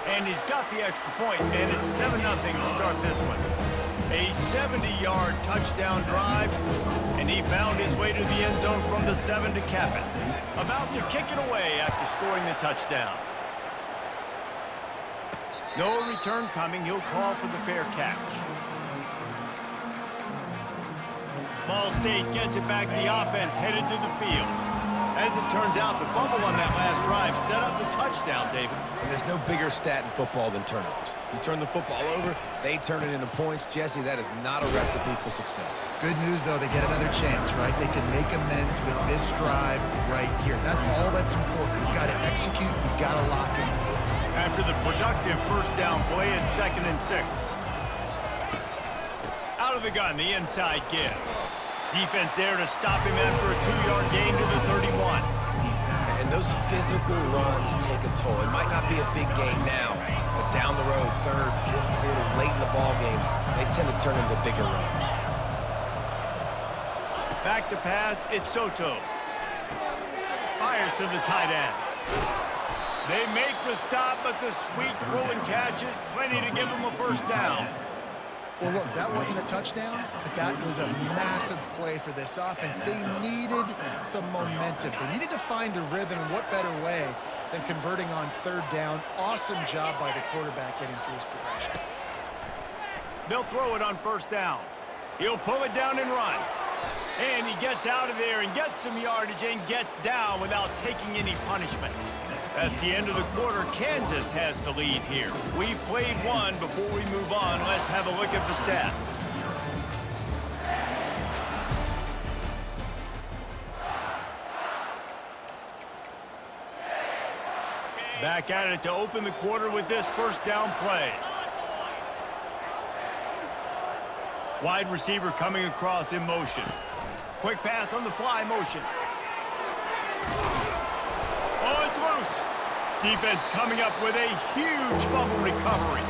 And he's got the extra point, and it's 7-0 to start this one. A 70-yard touchdown drive, and he found his way to the end zone from the 7 to cap it. About to kick it away after scoring the touchdown. No return coming. He'll call for the fair catch. Ball State gets it back. The offense headed to the field. As it turns out, the fumble on that last drive set up the touchdown, David. And there's no bigger stat in football than turnovers. You turn the football over, they turn it into points. Jesse, that is not a recipe for success. Good news, though, they get another chance, right? They can make amends with this drive right here. That's all that's important. You've got to execute. You've got to lock in. After the productive first down play, it's 2nd and 6. Out of the gun, the inside give. Defense there to stop him after a 2-yard gain to the 31. And those physical runs take a toll. It might not be a big gain now, but down the road, 3rd, 4th quarter, late in the ball games, they tend to turn into bigger runs. Back to pass, it's Soto. Fires to the tight end. They make the stop, but the sweet rolling catch is plenty to give them a first down. Well, look, that wasn't a touchdown, but that was a massive play for this offense. They needed some momentum. They needed to find a rhythm, and what better way than converting on 3rd down. Awesome job by the quarterback getting through his progression. They'll throw it on 1st down. He'll pull it down and run. And he gets out of there and gets some yardage and gets down without taking any punishment. That's the end of the quarter. Kansas has the lead here. We've played one. Before we move on, let's have a look at the stats. Back at it to open the quarter with this first down play. Wide receiver coming across in motion. Quick pass on the fly motion. Oh, it's loose. Defense coming up with a huge fumble recovery.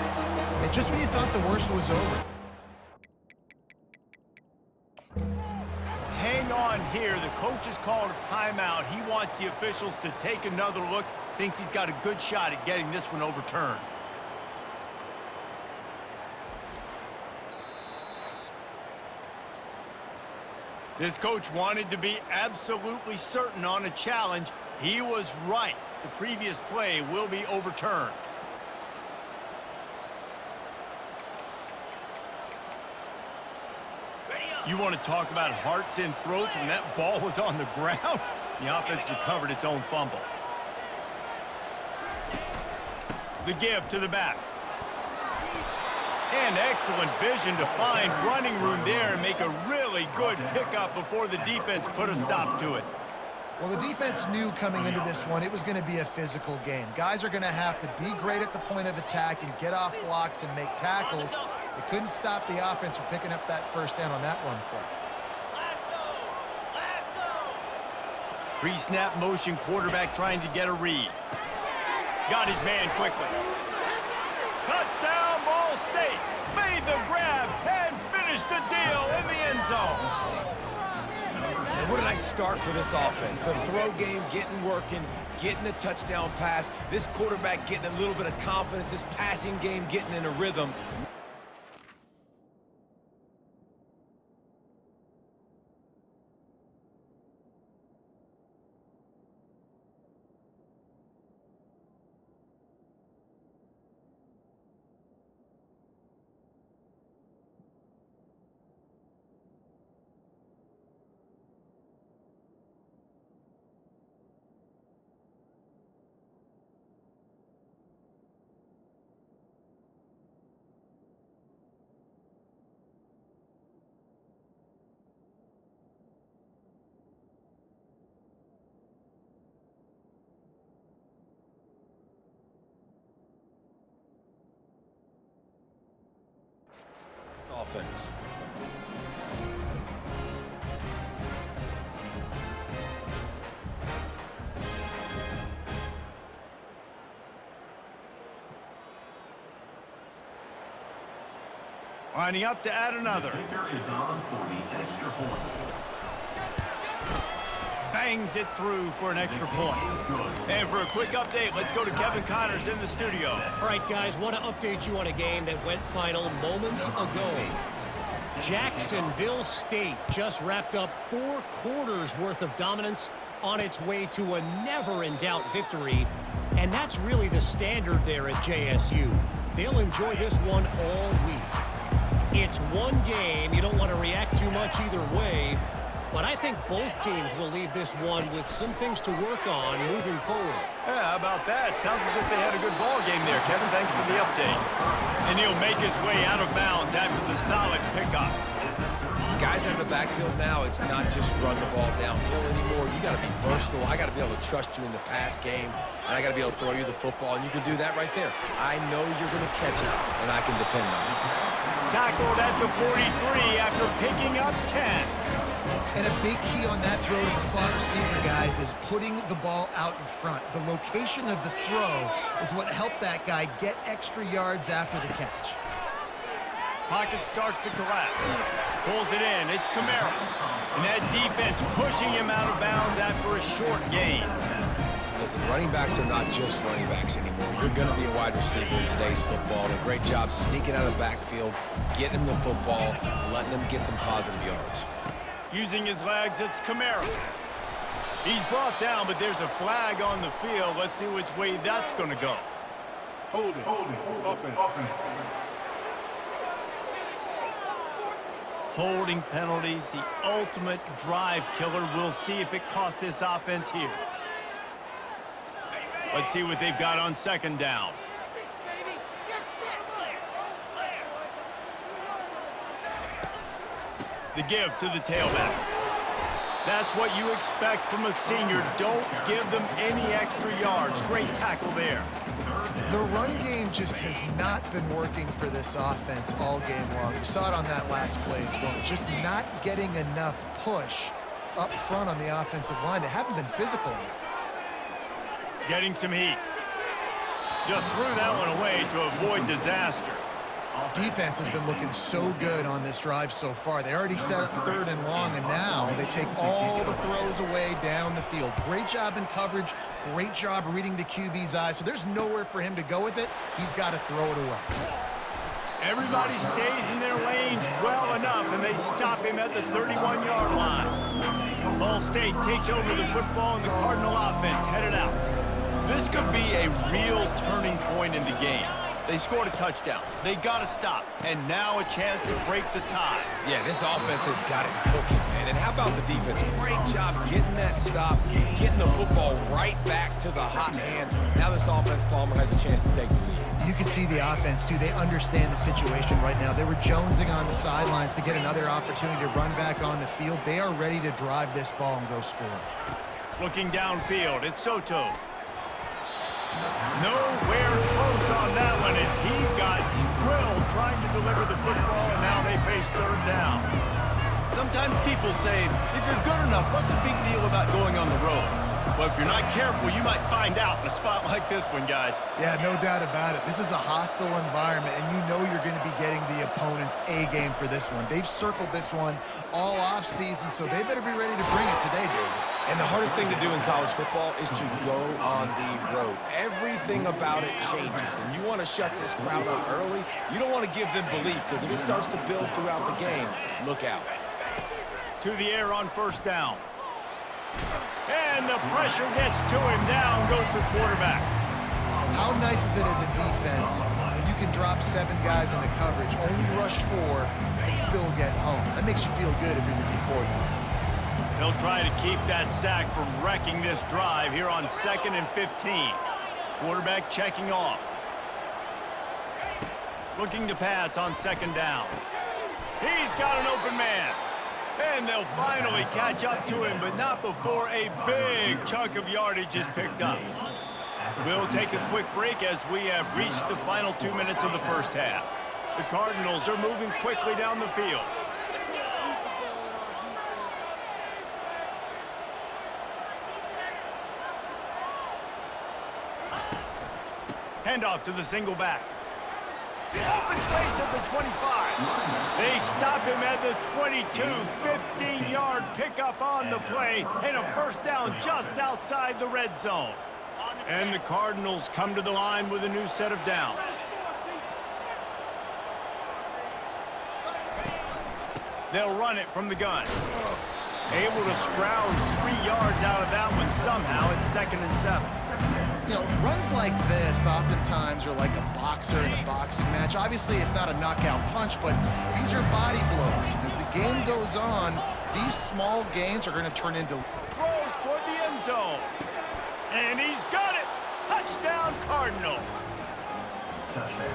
And just when you thought the worst was over. Hang on here. The coach has called a timeout. He wants the officials to take another look. Thinks he's got a good shot at getting this one overturned. This coach wanted to be absolutely certain on a challenge. He was right. The previous play will be overturned. You want to talk about hearts and throats when that ball was on the ground? The offense recovered its own fumble. The give to the back. And excellent vision to find running room there and make a really good pickup before the defense put a stop to it. Well, the defense knew coming into this one it was going to be a physical game. Guys are going to have to be great at the point of attack and get off blocks and make tackles. They couldn't stop the offense from picking up that first down on that run play. Pre-snap motion, quarterback trying to get a read. Got his man quickly. Touchdown, Ball State. Made the grab and finished the deal in the end zone. And what a nice start for this offense. The throw game getting working, getting the touchdown pass. This quarterback getting a little bit of confidence. This passing game getting in a rhythm. Offense. Lining up to add another. Is on for the extra point. Bang. bangs it through for an extra point. And for a quick update, let's go to Kevin Connors in the studio. All right, guys, want to update you on a game that went final moments ago. Jacksonville State just wrapped up 4 quarters worth of dominance on its way to a never-in-doubt victory. And that's really the standard there at JSU. They'll enjoy this one all week. It's one game. You don't want to react too much either way. But I think both teams will leave this one with some things to work on moving forward. Yeah, how about that? Sounds as if they had a good ball game there, Kevin. Thanks for the update. And he'll make his way out of bounds after the solid pickup. Guys in the backfield now, it's not just run the ball downhill anymore. You got to be versatile. I got to be able to trust you in the pass game, and I got to be able to throw you the football, and you can do that right there. I know you're going to catch it, and I can depend on it. Tackled at the 43 after picking up 10. And a big key on that throw to the slot receiver, guys, is putting the ball out in front. The location of the throw is what helped that guy get extra yards after the catch. Pocket starts to collapse. Pulls it in. It's Kamara. And that defense pushing him out of bounds after a short gain. Listen, running backs are not just running backs anymore. You're going to be a wide receiver in today's football. And a great job sneaking out of the backfield, getting him the football, letting him get some positive yards. Using his legs, it's Kamara. He's brought down, but there's a flag on the field. Let's see which way that's going to go. Holding, offense. Holding penalties, the ultimate drive killer. We'll see if it costs this offense here. Let's see what they've got on second down. The give to the tailback. That's what you expect from a senior. Don't give them any extra yards. Great tackle there. The run game just has not been working for this offense all game long. We saw it on that last play as well. Just not getting enough push up front on the offensive line. They haven't been physical enough. Getting some heat. Just threw that one away to avoid disaster. Defense has been looking so good on this drive so far. They already set up 3rd and long, and now they take all the throws away down the field. Great job in coverage. Great job reading the QB's eyes. So there's nowhere for him to go with it. He's got to throw it away. Everybody stays in their lanes well enough, and they stop him at the 31-yard line. Ball State takes over the football, and the Cardinal offense headed out. This could be a real turning point in the game. They scored a touchdown. They got to stop. And now a chance to break the tie. Yeah, this offense has got it cooking, man. And how about the defense? Great job getting that stop, getting the football right back to the hot hand. Now this offense, Palmer, has a chance to take the lead. You can see the offense, too. They understand the situation right now. They were jonesing on the sidelines to get another opportunity to run back on the field. They are ready to drive this ball and go score. Looking downfield, it's Soto. Nowhere close on that one as he got drilled trying to deliver the football, and now they face 3rd down. Sometimes people say, if you're good enough, what's the big deal about going on the road? Well, if you're not careful, you might find out in a spot like this one, guys. Yeah, no doubt about it. This is a hostile environment, and you know you're going to be getting the opponent's A game for this one. They've circled this one all offseason, so they better be ready to bring it today, David. And the hardest thing to do in college football is to go on the road. Everything about it changes, and you want to shut this crowd up early. You don't want to give them belief, because if it starts to build throughout the game, look out. To the air on 1st down. And the pressure gets to him. Down goes the quarterback. How nice is it as a defense when you can drop 7 guys into coverage, only rush 4, and still get home? That makes you feel good if you're the D coordinator. They'll try to keep that sack from wrecking this drive here on 2nd and 15. Quarterback checking off. Looking to pass on 2nd down. He's got an open man. And they'll finally catch up to him, but not before a big chunk of yardage is picked up. We'll take a quick break as we have reached the final 2 minutes of the first half. The Cardinals are moving quickly down the field. Handoff to the single back. Open space at the 25. They stop him at the 22. 15-yard pickup on the play and a first down just outside the red zone. And the Cardinals come to the line with a new set of downs. They'll run it from the gun. Able to scrounge 3 yards out of that one somehow. It's 2nd and 7. You know, runs like this oftentimes are like a boxer in a boxing match. Obviously, it's not a knockout punch, but these are body blows. As the game goes on, these small gains are going to turn into... Throws toward the end zone. And he's got it. Touchdown, Cardinals.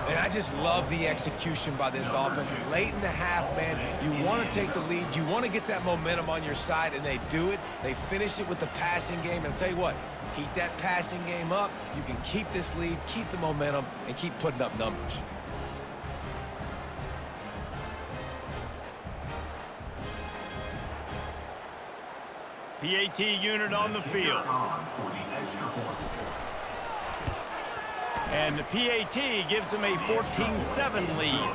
And I just love the execution by this offense. Late in the half, man, you want to take the lead. You want to get that momentum on your side, and they do it. They finish it with the passing game. And I'll tell you what, keep that passing game up. You can keep this lead, keep the momentum, and keep putting up numbers. PAT unit on the field. And the PAT gives them a 14-7 lead.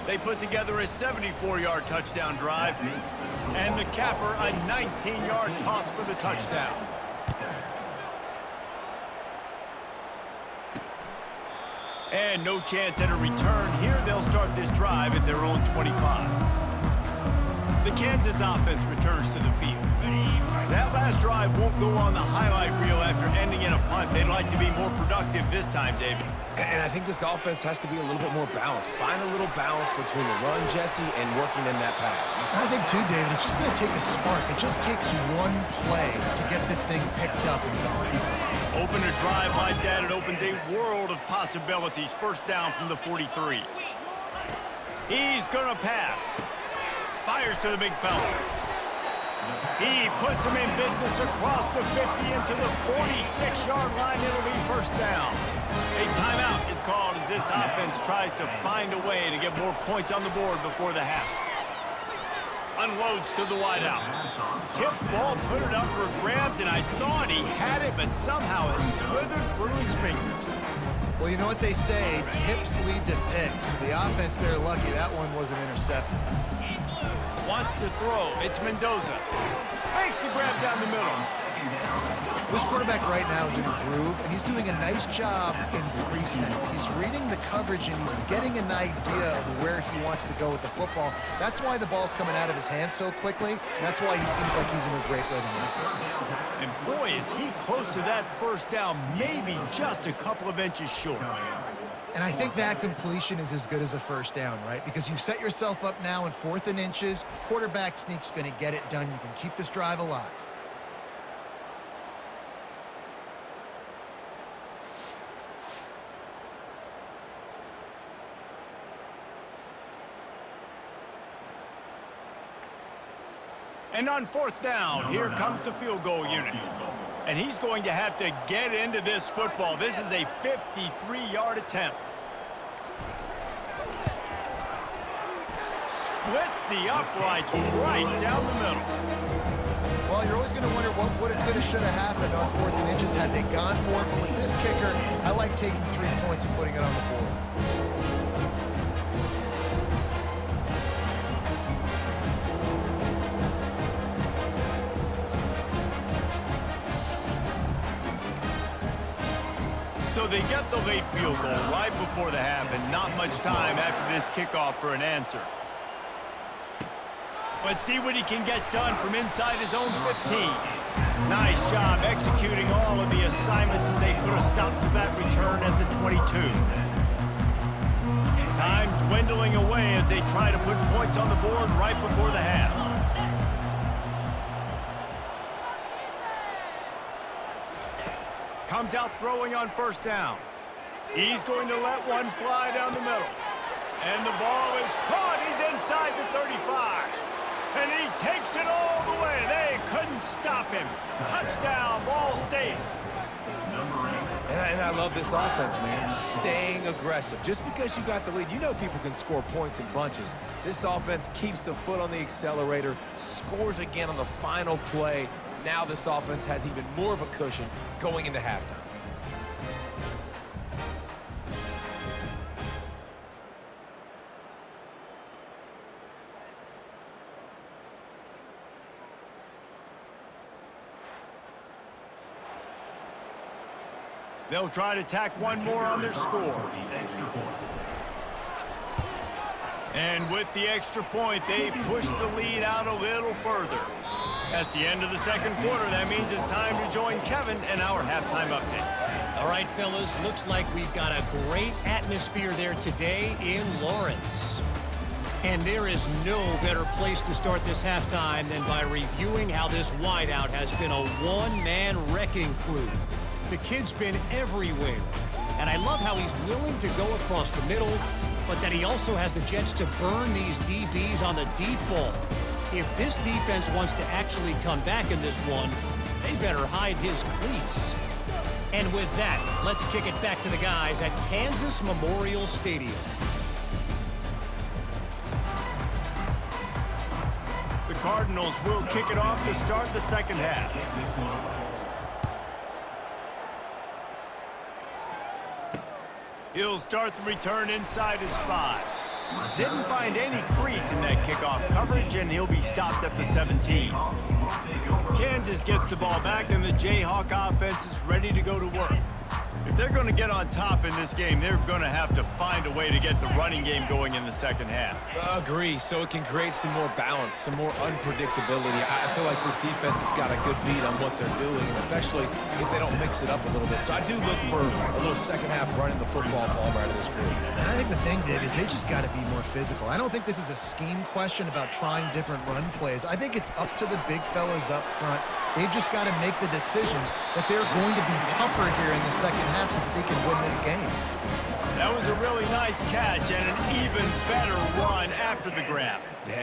They put together a 74-yard touchdown drive. And the capper, a 19-yard toss for the touchdown. And no chance at a return here. They'll start this drive at their own 25. The Kansas offense returns to the field. That last drive won't go on the highlight reel after ending in a punt. They'd like to be more productive this time, David. And I think this offense has to be a little bit more balanced. Find a little balance between the run, Jesse, and working in that pass. I think, too, David, it's just going to take a spark. It just takes one play to get this thing picked up and going. Open a drive like that, it opens a world of possibilities. First down from the 43. He's going to pass. Fires to the big fella. He puts him in business across the 50 into the 46-yard line. It'll be first down. A timeout is called as this offense tries to find a way to get more points on the board before the half. Unloads to the wideout. Tip ball, put it up for grabs, and I thought he had it, but somehow it slithered through his fingers. Well, you know what they say, tips lead to picks. The offense, they're lucky that one wasn't intercepted. Wants to throw. It's Mendoza. Makes the grab down the middle. This quarterback right now is in a groove, and he's doing a nice job in pre-snap. He's reading the coverage, and he's getting an idea of where he wants to go with the football. That's why the ball's coming out of his hands so quickly, and that's why he seems like he's in a great rhythm right now. And boy, is he close to that first down, maybe just a couple of inches short. And I think that completion is as good as a first down, right? Because you've set yourself up now in 4th and inches. Quarterback sneak's going to get it done. You can keep this drive alive. And on 4th down, here comes the field goal unit. And he's going to have to get into this football. This is a 53-yard attempt. Splits the uprights right down the middle. Well, you're always going to wonder what woulda, coulda, shoulda happened on 4th and inches had they gone for it. But with this kicker, I like taking 3 points and putting it on the board. So they get the late field goal right before the half, and not much time after this kickoff for an answer. Let's see what he can get done from inside his own 15. Nice job executing all of the assignments as they put a stop to that return at the 22. Time dwindling away as they try to put points on the board right before the half. Comes out throwing on first down. He's going to let one fly down the middle. And the ball is caught. He's inside the 35. And he takes it all the way. They couldn't stop him. Touchdown, Ball State. And I love this offense, man. Staying aggressive. Just because you got the lead, you know people can score points in bunches. This offense keeps the foot on the accelerator, scores again on the final play. Now this offense has even more of a cushion going into halftime. They'll try to tack one more on their score. And with the extra point, they push the lead out a little further. That's the end of the second quarter. That means it's time to join Kevin and our halftime update. All right, fellas, looks like we've got a great atmosphere there today in Lawrence. And there is no better place to start this halftime than by reviewing how this wideout has been a one-man wrecking crew. The kid's been everywhere. And I love how he's willing to go across the middle, but that he also has the jets to burn these DBs on the deep ball. If this defense wants to actually come back in this one, they better hide his cleats. And with that, let's kick it back to the guys at Kansas Memorial Stadium. The Cardinals will kick it off to start the second half. He'll start the return inside his 5. Didn't find any crease in that kickoff coverage, and he'll be stopped at the 17. Kansas gets the ball back, and the Jayhawk offense is ready to go to work. If they're going to get on top in this game, they're going to have to find a way to get the running game going in the second half. Agree, so it can create some more balance, some more unpredictability. I feel like this defense has got a good beat on what they're doing, especially if they don't mix it up a little bit. So I do look for a little second half running the football ball out of this group. And I think the thing, Dave, is they just got to be more physical. I don't think this is a scheme question about trying different run plays. I think it's up to the big fellas up front. They've just got to make the decision that they're going to be tougher here in the second half so that they can win this game. That was a really nice catch and an even better run after the grab.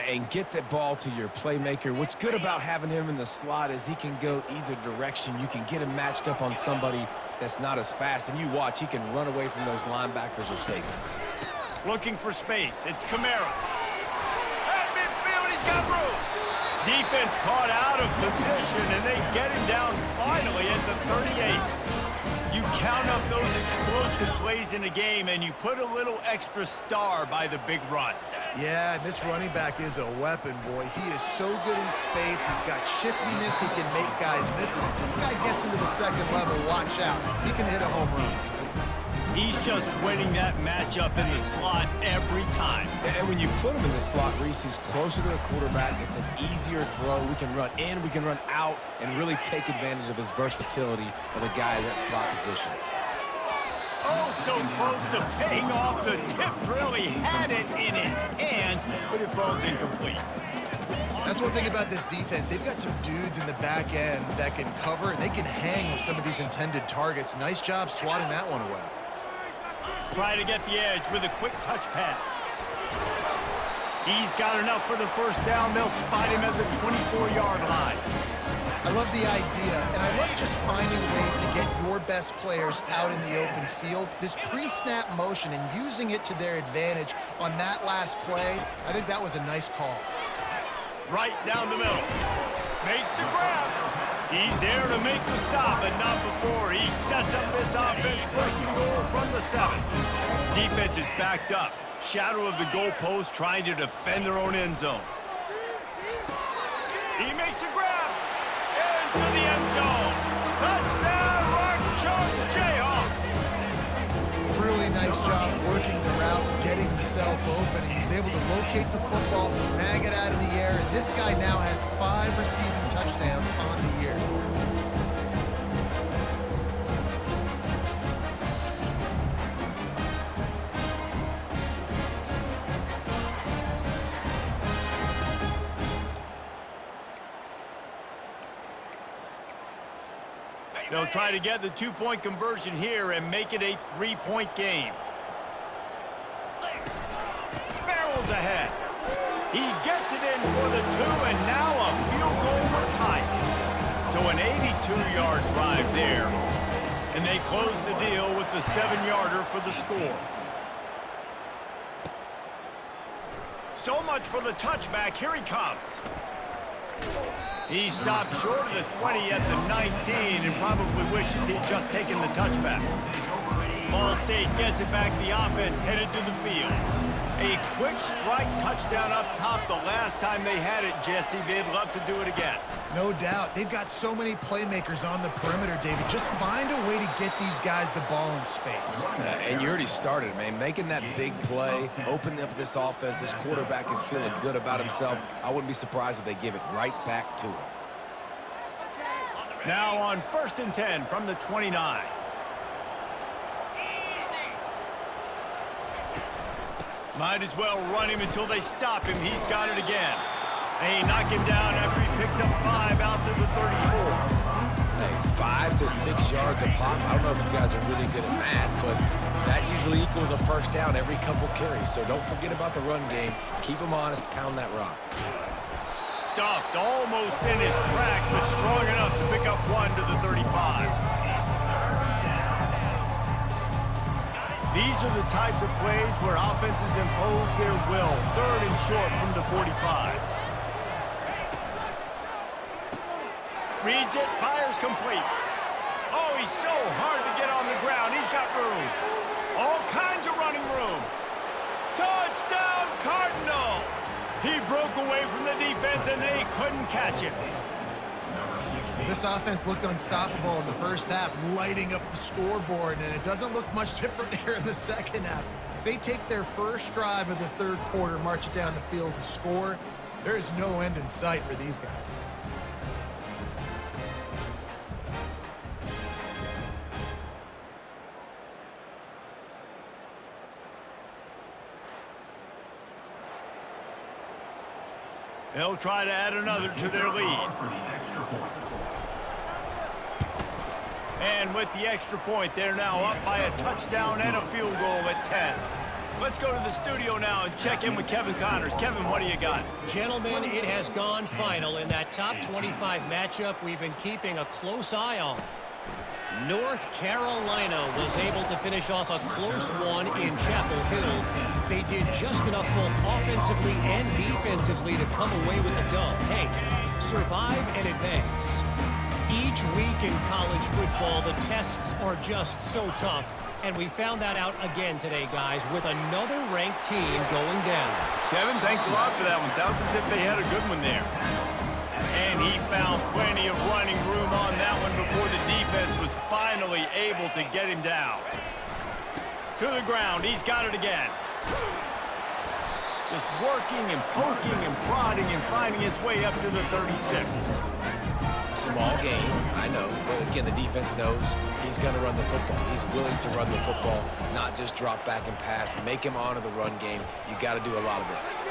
And get that ball to your playmaker. What's good about having him in the slot is he can go either direction. You can get him matched up on somebody that's not as fast, and you watch, he can run away from those linebackers or safeties. Looking for space. It's Kamara. At midfield, he's got room. Defense caught out of position, and they get him down finally at the 38. You count up those explosive plays in a game, and you put a little extra star by the big run. Yeah, and this running back is a weapon, boy. He is so good in space. He's got shiftiness. He can make guys miss it. If this guy gets into the second level, watch out. He can hit a home run. He's just winning that matchup in the slot every time. And when you put him in the slot, Reese, he's closer to the quarterback. It's an easier throw. We can run in, we can run out, and really take advantage of his versatility of the guy in that slot position. Oh, so close to paying off. The tip really had it in his hands, but it falls incomplete. That's one thing about this defense. They've got some dudes in the back end that can cover, and they can hang with some of these intended targets. Nice job swatting that one away. Try to get the edge with a quick touch pass. He's got enough for the first down. They'll spot him at the 24-yard line. I love the idea, and I love just finding ways to get your best players out in the open field. This pre-snap motion and using it to their advantage on that last play, I think that was a nice call. Right down the middle. Makes the grab. He's there to make the stop, but not before. He sets up this offense first and goal from the 7. Defense is backed up. Shadow of the goalpost trying to defend their own end zone. He makes a grab. Into the end zone. Touchdown, Rock Chalk Jayhawk. Really nice job working the route, getting himself open. He was able to locate the football, snag it out of the air, and this guy now has 5 receiving touchdowns on the year. They'll try to get the 2-point conversion here and make it a 3-point game. Barrels ahead. He gets it in for the 2, and now a field goal will tie it. So an 82-yard drive there. And they close the deal with the 7-yarder for the score. So much for the touchback. Here he comes. He stopped short of the 20 at the 19 and probably wishes he'd just taken the touchback. Ball State gets it back. The offense headed to the field. A quick strike touchdown up top the last time they had it, Jesse. They'd love to do it again. No doubt. They've got so many playmakers on the perimeter, David. Just find a way to get these guys the ball in space. And you already started, man. Making that big play, opening up this offense. This quarterback is feeling good about himself. I wouldn't be surprised if they give it right back to him. Now on 1st and 10 from the 29. Might as well run him until they stop him. He's got it again. They knock him down after he picks up 5 out to the 34. Hey, 5 to 6 yards a pop. I don't know if you guys are really good at math, but that usually equals a first down every couple carries. So don't forget about the run game. Keep them honest. Pound that rock. Stuffed almost in his track, but strong enough to pick up 1 to the 35. These are the types of plays where offenses impose their will. 3rd and short from the 45. Reads it, fires complete. Oh, he's so hard to get on the ground. He's got room. All kinds of running room. Touchdown, Cardinals! He broke away from the defense, and they couldn't catch him. This offense looked unstoppable in the first half, lighting up the scoreboard, and it doesn't look much different here in the second half. They take their first drive of the third quarter, march it down the field, and score. There is no end in sight for these guys. They'll try to add another to their lead. And with the extra point, they're now up by a touchdown and a field goal at 10. Let's go to the studio now and check in with Kevin Connors. Kevin, what do you got? Gentlemen, it has gone final in that top 25 matchup we've been keeping a close eye on. North Carolina was able to finish off a close one in Chapel Hill. They did just enough both offensively and defensively to come away with the dub. Hey, survive and advance. Each week in college football, the tests are just so tough, and we found that out again today, guys, with another ranked team going down. Kevin, thanks a lot for that one. Sounds as if they had a good one there. And he found plenty of running room on that one before the defense was finally able to get him down. To the ground, he's got it again. Just working and poking and prodding and finding his way up to the 36. Small game, I know, but again, the defense knows he's going to run the football. He's willing to run the football, not just drop back and pass, make him honor the run game. You got to do a lot of this.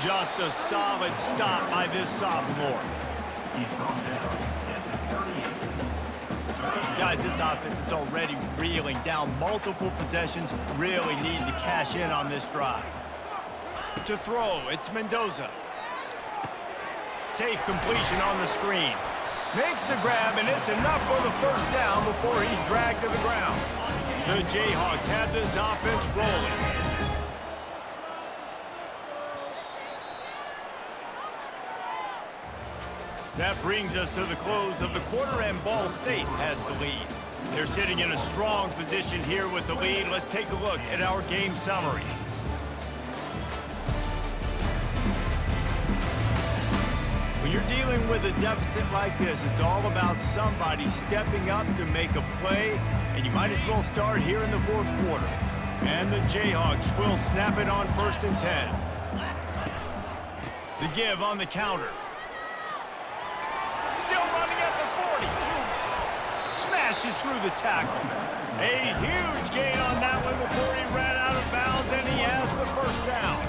Just a solid stop by this sophomore. Guys, this offense is already reeling down multiple possessions. Really need to cash in on this drive. To throw, it's Mendoza. Safe completion on the screen. Makes the grab, and it's enough for the first down before he's dragged to the ground. The Jayhawks have this offense rolling. That brings us to the close of the quarter, and Ball State has the lead. They're sitting in a strong position here with the lead. Let's take a look at our game summary. When you're dealing with a deficit like this, it's all about somebody stepping up to make a play, and you might as well start here in the fourth quarter. And the Jayhawks will snap it on 1st and 10. The give on the counter. Still running at the 40. Smashes through the tackle. A huge gain on that one before he ran out of bounds, and he has the first down.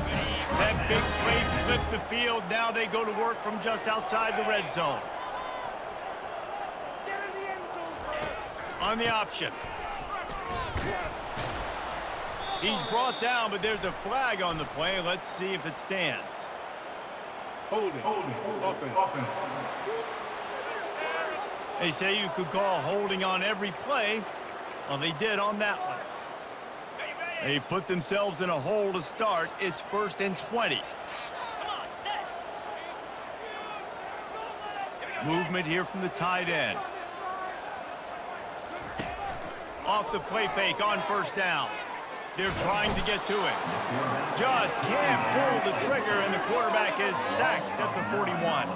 That big play flipped the field. Now they go to work from just outside the red zone. On the option. He's brought down, but there's a flag on the play. Let's see if it stands. Holding. Offense. They say you could call holding on every play. Well, they did on that one. They put themselves in a hole to start. It's 1st and 20. Movement here from the tight end. Off the play fake on first down. They're trying to get to it. Just can't pull the trigger, and the quarterback is sacked at the 41.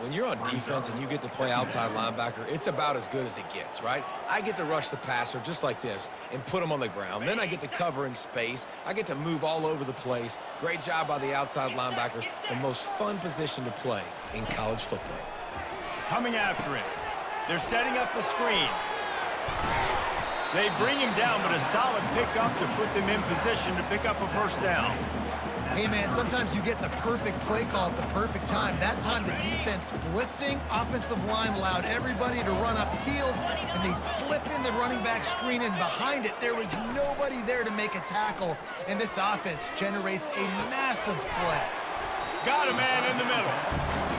When you're on defense and you get to play outside linebacker, it's about as good as it gets, right? I get to rush the passer just like this and put him on the ground. Then I get to cover in space. I get to move all over the place. Great job by the outside linebacker. The most fun position to play in college football. Coming after it. They're setting up the screen. They bring him down, but a solid pickup to put them in position to pick up a first down. Hey, man, sometimes you get the perfect play call at the perfect time. That time the defense blitzing, offensive line allowed everybody to run upfield, and they slip in the running back screen, and behind it, there was nobody there to make a tackle, and this offense generates a massive play. Got a man in the middle.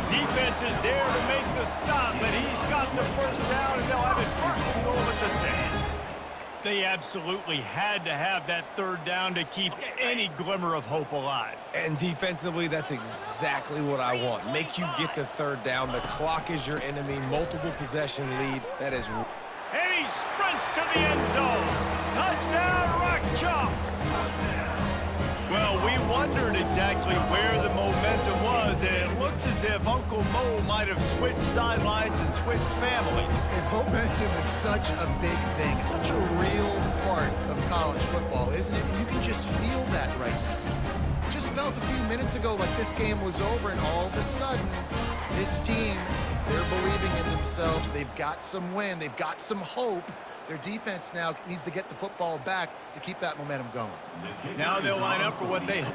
Defense is there to make the stop, but he's got the first down, and they'll have it first and goal at the 6. They absolutely had to have that third down to keep any glimmer of hope alive. And defensively, that's exactly what I want. Make you get the third down. The clock is your enemy. Multiple possession lead. That is... And he sprints to the end zone. Touchdown, Rock Chalk. Well, we wondered exactly where the momentum was, and it looks as if Uncle Mo might have switched sidelines and switched families. And momentum is such a big thing. It's such a real part of college football, isn't it? And you can just feel that right now. It just felt a few minutes ago like this game was over, and all of a sudden, this team, they're believing in themselves. They've got some win. They've got some hope. Their defense now needs to get the football back to keep that momentum going. Now they'll line up for what they...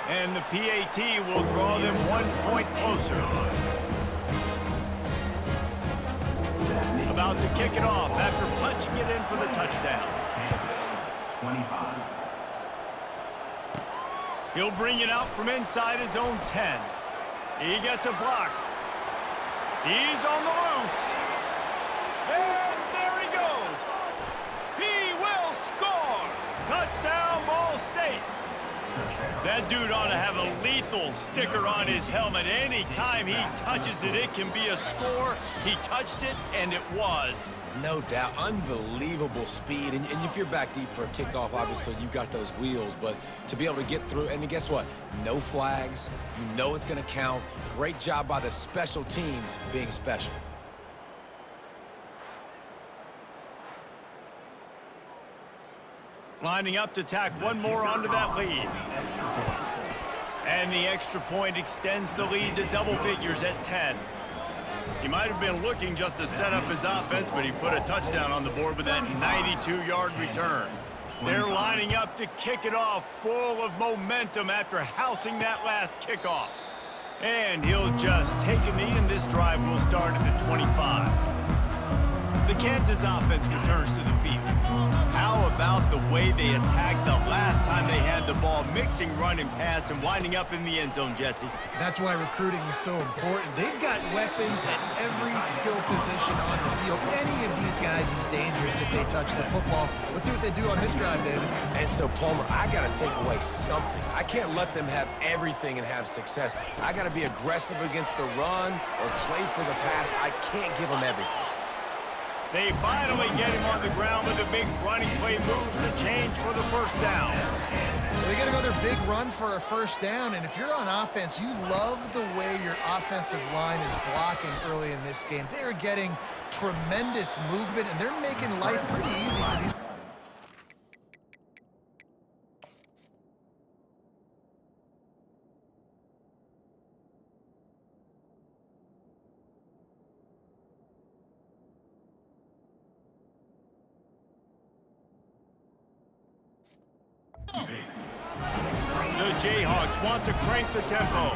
And the PAT will draw them 1 point closer. About to kick it off after punching it in for the touchdown. 25. He'll bring it out from inside his own 10. He gets a block. He's on the loose. And there he goes. He will score. Touchdown, Ball State. That dude ought to have a lethal sticker on his helmet. Any time he touches it, it can be a score. He touched it, and it was. No doubt. Unbelievable speed. And if you're back deep for a kickoff, obviously you've got those wheels. But to be able to get through, and guess what? No flags. You know it's going to count. Great job by the special teams being special. Lining up to tack one more onto that lead. And the extra point extends the lead to double figures at 10. He might have been looking just to set up his offense, but he put a touchdown on the board with that 92-yard return. They're lining up to kick it off, full of momentum after housing that last kickoff. And he'll just take a knee, and this drive will start at the 25. The Kansas offense returns to the field. How about the way they attacked the last time they had the ball, mixing run and pass and winding up in the end zone, Jesse? That's why recruiting is so important. They've got weapons at every skill position on the field. Any of these guys is dangerous if they touch the football. Let's see what they do on this drive, David. And so, Palmer, I got to take away something. I can't let them have everything and have success. I got to be aggressive against the run or play for the pass. I can't give them everything. They finally get him on the ground with a big running play, moves the change for the first down. They get another big run for a first down, and if you're on offense, you love the way your offensive line is blocking early in this game. They're getting tremendous movement, and they're making life pretty easy for these. The Jayhawks want to crank the tempo.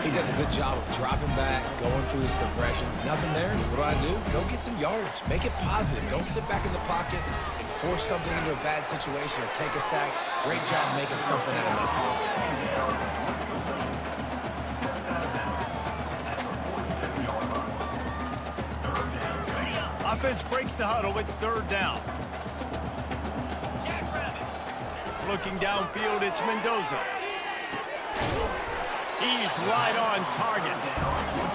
He does a good job of dropping back, going through his progressions. Nothing there. What do? Go get some yardage. Make it positive. Don't sit back in the pocket and force something into a bad situation or take a sack. Great job making something out of nothing. Offense breaks the huddle. It's third down. Looking downfield, it's Mendoza. He's right on target.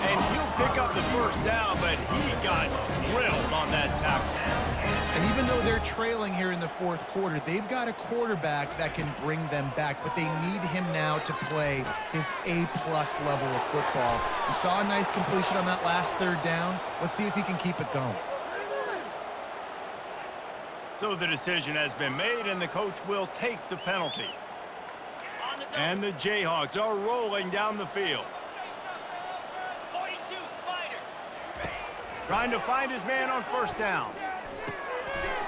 And he'll pick up the first down, but he got drilled on that tackle. And even though they're trailing here in the fourth quarter, they've got a quarterback that can bring them back, but they need him now to play his A-plus level of football. We saw a nice completion on that last third down. Let's see if he can keep it going. So the decision has been made, and the coach will take the penalty. And the Jayhawks are rolling down the field. 42 Spider. Trying to find his man on first down.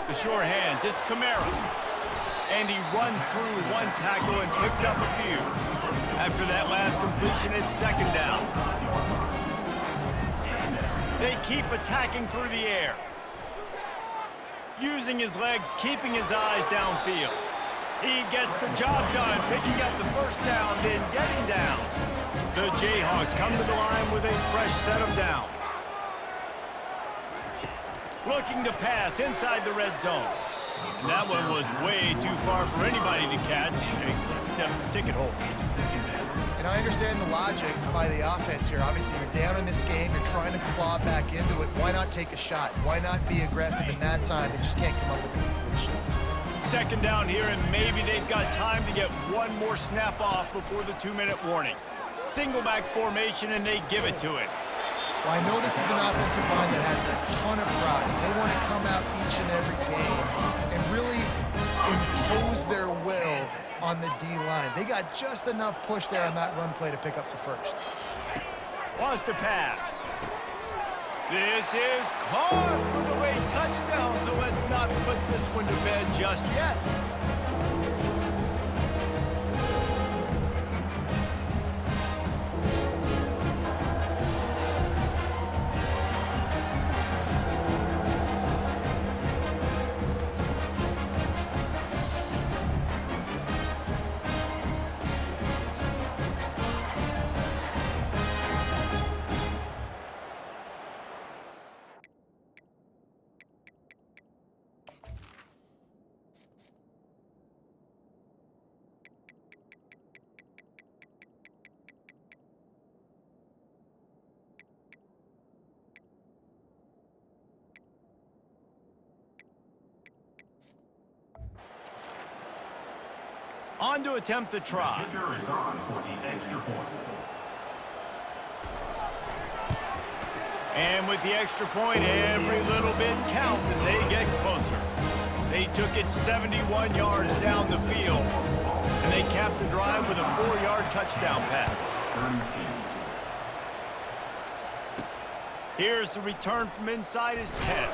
The sure hands, it's Kamara. And he runs through one tackle and picks up a few. After that last completion, it's second down. They keep attacking through the air. Using his legs, keeping his eyes downfield. He gets the job done, picking up the first down, then getting down. The Jayhawks come to the line with a fresh set of downs. Looking to pass inside the red zone. And that one was way too far for anybody to catch, except ticket holders. And I understand the logic by the offense here. Obviously, you're down in this game. You're trying to claw back into it. Why not take a shot? Why not be aggressive in that time? They just can't come up with a completion. Second down here, and maybe they've got time to get one more snap off before the 2-minute warning. Single back formation, and they give it to it. Well, I know this is an offensive line that has a ton of pride. They want to come out each and every game and really impose their will on the D-line. They got just enough push there on that run play to pick up the first. Wants to pass. This is caught for the way touchdown, so let's not put this one to bed just yet. On to attempt the try. Kicker is on for the extra point. And with the extra point, every little bit counts as they get closer. They took it 71 yards down the field, and they capped the drive with a 4-yard touchdown pass. Here's the return from inside his 10.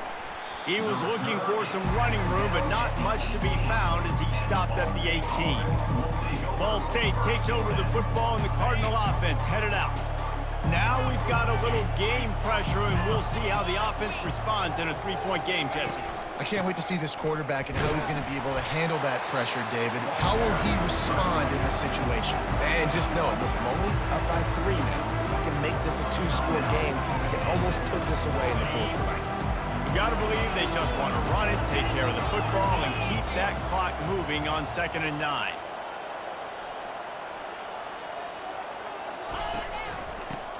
He was looking for some running room, but not much to be found as he stopped at the 18. Ball State takes over the football, and the Cardinal offense headed out. Now we've got a little game pressure, and we'll see how the offense responds in a 3-point game, Jesse. I can't wait to see this quarterback and how he's going to be able to handle that pressure, David. How will he respond in this situation? And just knowing, listen, I'm only up by 3 now. If I can make this a 2-score game, I can almost put this away in the 4th quarter. You got to believe they just want to run it, take care of the football, and keep that clock moving on 2nd and 9.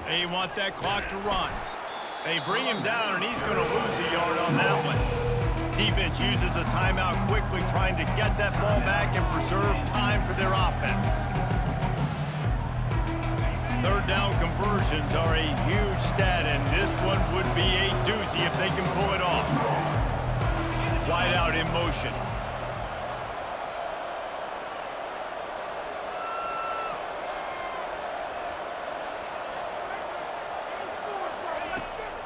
They want that clock to run. They bring him down, and he's going to lose a yard on that one. Defense uses a timeout quickly, trying to get that ball back and preserve time for their offense. 3rd down conversions are a huge stat, and this one would be a doozy if they can pull it off. Wide out in motion.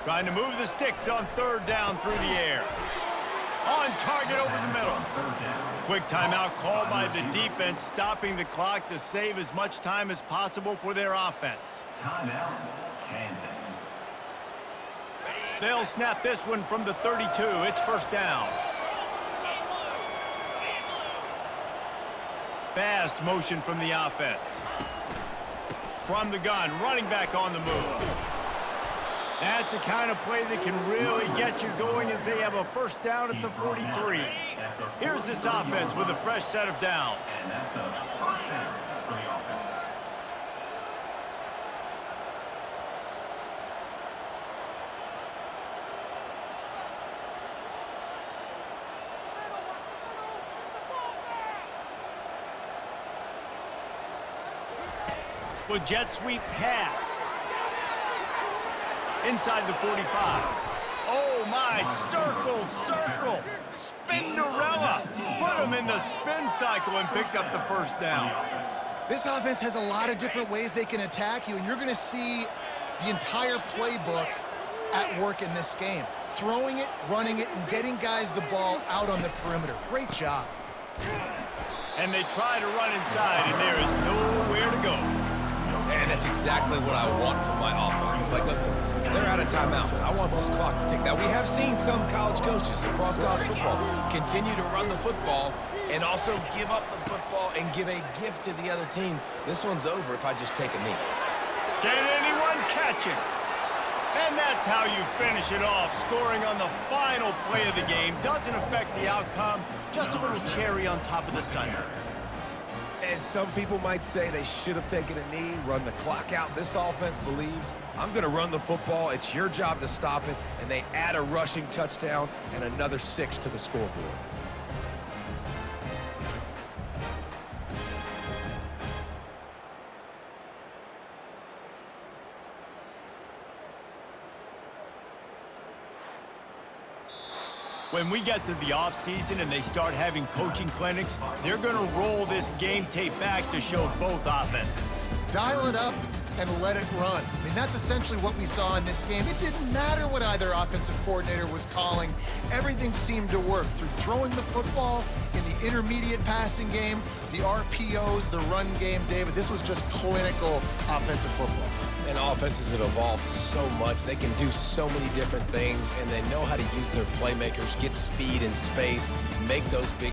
Trying to move the sticks on 3rd down through the air. On target over the middle. Quick timeout called by the defense, stopping the clock to save as much time as possible for their offense. Timeout, Kansas. They'll snap this one from the 32. It's 1st down. Fast motion from the offense. From the gun, running back on the move. That's the kind of play that can really get you going as they have a 1st down at the 43. Here's this offense with a fresh set of downs. And that's a 1st down for the offense. With jet sweep pass. Inside the 45. Oh, my. Circle, circle. Spinderella. Put him in the spin cycle and picked up the 1st down. This offense has a lot of different ways they can attack you, and you're going to see the entire playbook at work in this game. Throwing it, running it, and getting guys the ball out on the perimeter. Great job. And they try to run inside, and there is nowhere to go. And that's exactly what I want from my offense. Like, listen, they're out of timeouts. I want this clock to tick. Now, we have seen some college coaches across college football continue to run the football and also give up the football and give a gift to the other team. This one's over if I just take a knee. Can anyone catch it? And that's how you finish it off. Scoring on the final play of the game doesn't affect the outcome. Just a little cherry on top of the sundae. And some people might say they should have taken a knee, run the clock out. This offense believes, I'm going to run the football. It's your job to stop it. And they add a rushing touchdown and another 6 to the scoreboard. When we get to the offseason and they start having coaching clinics, they're going to roll this game tape back to show both offenses. Dial it up and let it run. I mean, that's essentially what we saw in this game. It didn't matter what either offensive coordinator was calling. Everything seemed to work through throwing the football in the intermediate passing game, the RPOs, the run game. David, this was just clinical offensive football. And offenses have evolved so much. They can do so many different things, and they know how to use their playmakers, get speed and space, make those big